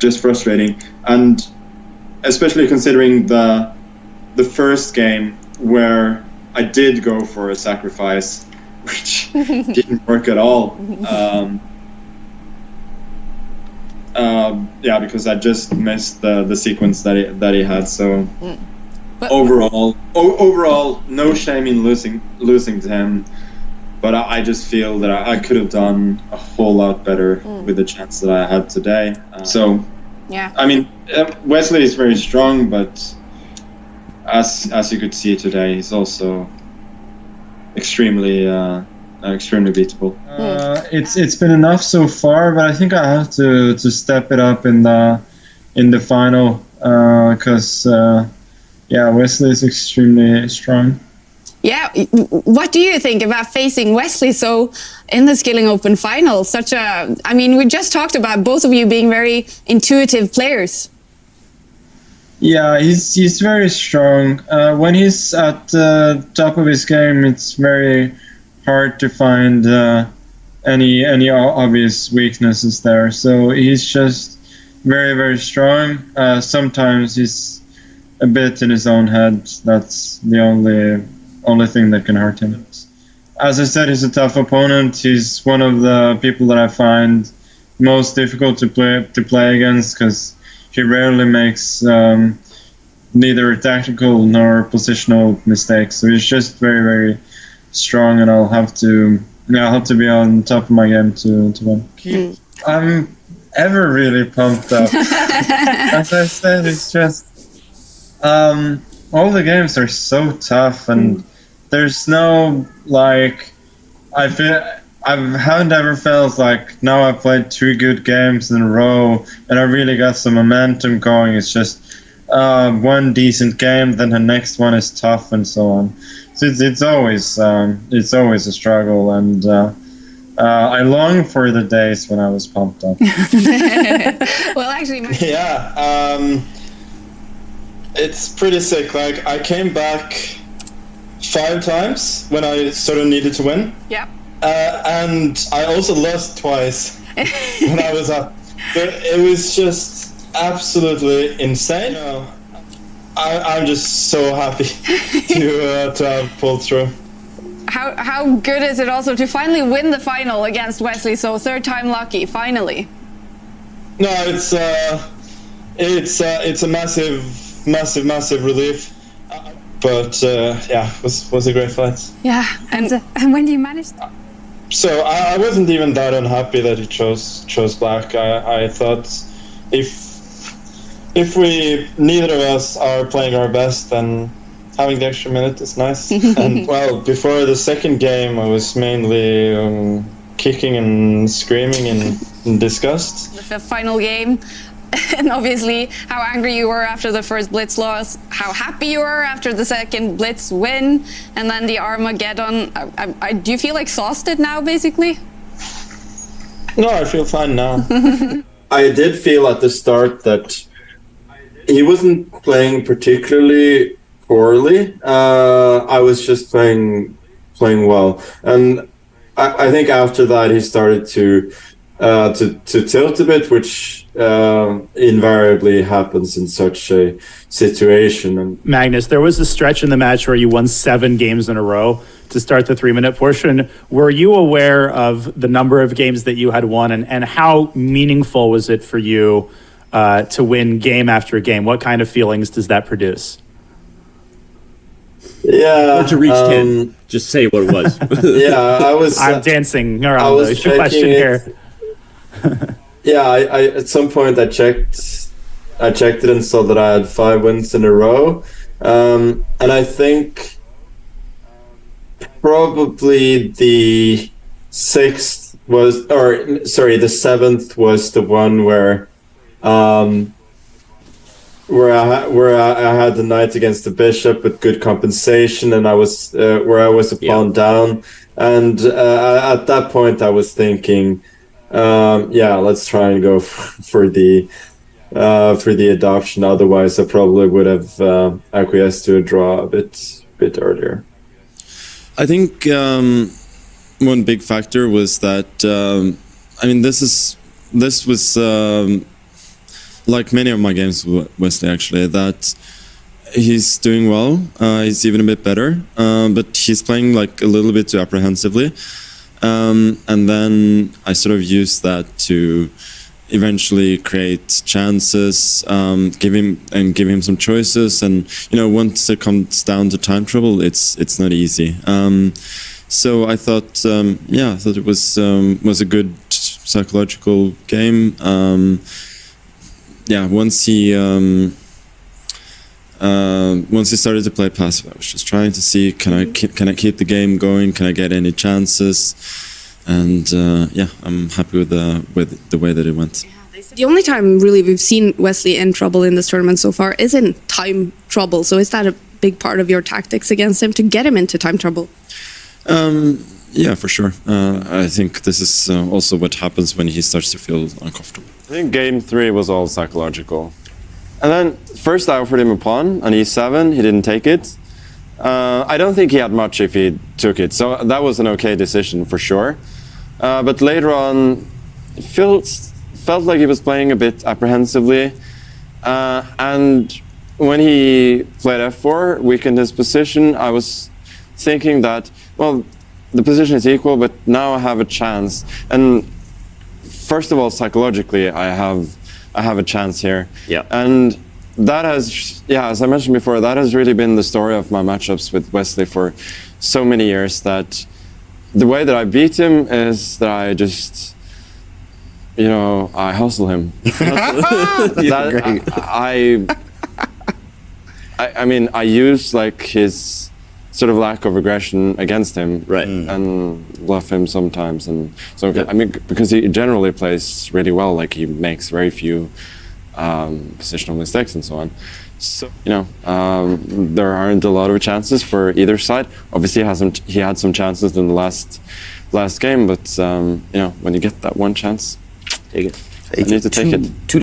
just frustrating, and especially considering the first game where I did go for a sacrifice, which didn't work at all. Yeah, because I just missed the sequence that he had. So overall, no shame in losing to him. But I just feel that I could have done a whole lot better with the chance that I had today. Yeah. I mean, Wesley is very strong, but as you could see today, he's also extremely beatable. It's been enough so far, but I think I have to step it up in the final because Wesley is extremely strong. Yeah, what do you think about facing Wesley in the Skilling Open final? We just talked about both of you being very intuitive players. Yeah, he's very strong. When he's at the top of his game, it's very hard to find any obvious weaknesses there. So he's just very, very strong. Sometimes he's a bit in his own head. That's the only thing that can hurt him. As I said, he's a tough opponent. He's one of the people that I find most difficult to play against because he rarely makes neither tactical nor positional mistakes. So he's just very, very strong, and I'll have to be on top of my game to win. I'm ever really pumped up. As I said, it's just all the games are so tough, and there's no I haven't ever felt like now I've played 2 good games in a row and I really got some momentum going. It's just one decent game, then the next one is tough, and so on. So it's always a struggle, and I long for the days when I was pumped up. Well, actually, it's pretty sick. Like, I came back 5 times when I sort of needed to win. Yeah. And I also lost twice when I was up. But it was just absolutely insane. I'm just so happy to have pulled through. How good is it also to finally win the final against Wesley? So 3rd time lucky, finally. No, it's a massive relief. But it was a great fight. Yeah, and when you managed? So I wasn't even that unhappy that he chose black. I thought if we neither of us are playing our best, then having the extra minute is nice. And well, before the second game, I was mainly kicking and screaming in disgust. The final game. And obviously, how angry you were after the first Blitz loss, how happy you were after the second Blitz win, and then the Armageddon. Do you feel exhausted now, basically? No, I feel fine now. I did feel at the start that he wasn't playing particularly poorly. I was just playing well, and I think after that he started to tilt a bit, which invariably happens in such a situation. And Magnus, there was a stretch in the match where you won 7 games in a row to start the 3-minute portion. Were you aware of the number of games that you had won, and how meaningful was it for you to win game after game? What kind of feelings does that produce? Yeah. Or to reach 10. Just say what it was. Yeah, I'm dancing around the question here. Yeah, I at some point I checked it and saw that I had 5 wins in a row, and I think probably the 7th was the one where I had the knight against the bishop with good compensation, and I was a pawn down, and at that point I was thinking, let's try and go for the adoption. Otherwise, I probably would have acquiesced to a draw a bit earlier. I think one big factor was that this was like many of my games with Wesley actually, that he's doing well. He's even a bit better, but he's playing like a little bit too apprehensively. And then I sort of use that to eventually create chances, give him some choices, and once it comes down to time trouble, it's not easy. So I thought, I thought it was a good psychological game. Once he started to play passive, I was just trying to see can I keep the game going? Can I get any chances? And I'm happy with the way that it went. The only time really we've seen Wesley in trouble in this tournament so far is in time trouble. So is that a big part of your tactics against him to get him into time trouble? Yeah, for sure. I think this is also what happens when he starts to feel uncomfortable. I think game 3 was all psychological. And then first I offered him a pawn on e7, he didn't take it. I don't think he had much if he took it, so that was an okay decision for sure. But later on, it felt like he was playing a bit apprehensively. And when he played f4, weakened his position, I was thinking that, well, the position is equal, but now I have a chance. And first of all, psychologically, I have a chance here. Yeah. And that has, as I mentioned before, that has really been the story of my matchups with Wesley for so many years, that the way that I beat him is that I just, I hustle him. I mean, I use like his sort of lack of aggression against him, right, and bluff him sometimes, and so I mean, because he generally plays really well, like he makes very few positional mistakes and so on. So there aren't a lot of chances for either side. Obviously, he had some chances in the last game, but when you get that one chance, take it. I need to take it.